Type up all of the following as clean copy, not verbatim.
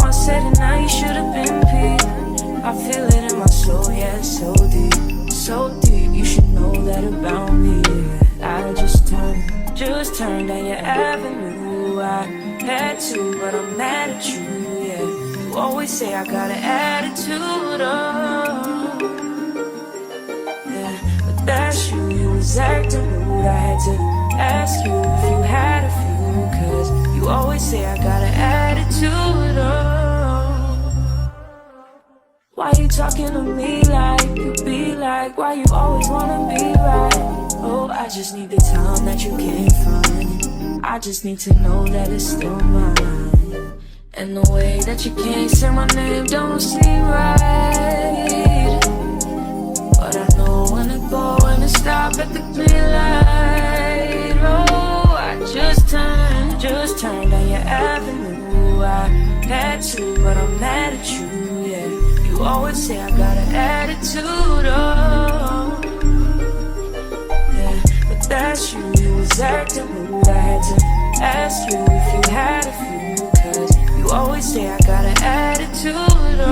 I said it, now you should've been peeped. I feel it in my soul, yeah, it's so deep, so deep. You should know that about me, yeah. I just turned down your avenue. I had to, but I'm mad at you, yeah. You always say I got an attitude, oh, yeah. But that's you, you was acting rude. I had to ask you if you had a few, cause you always say I got an attitude, oh. Why you talking to me like you be like? Why you always wanna be right? Oh, I just need the time that you can't find. I just need to know that it's still mine. And the way that you can't say my name don't seem right. But I know when to go and to stop at the green light. Oh, I just turned down your avenue. I had to, but I'm mad at you, yeah. You always say I got an attitude, oh, yeah. But that's you, you was acting rude. I had to ask you if you had a few, cause you always say I got an attitude, oh.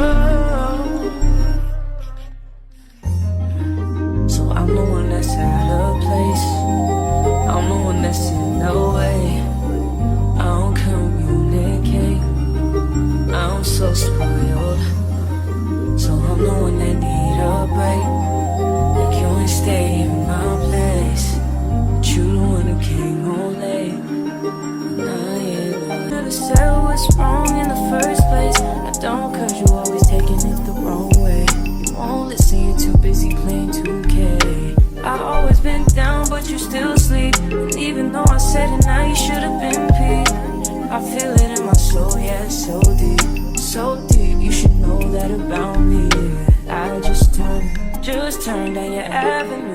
So I'm the one that's out of place, I'm the one that's in the way. I don't communicate, I'm so spoiled. So I'm the one that need a break. Like you ain't stay in my place, but you the one who came home late. Nah, yeah, never said what's wrong in the first place. I don't, cause you always taking it the wrong way. You won't listen, you're too busy playing 2K. I always been down, but you still sleep. And even though I said it, now you should've been peeped. I feel it in my soul, yeah, it's so deep, so deep. You should know that about me, yeah. I just turned down your avenue.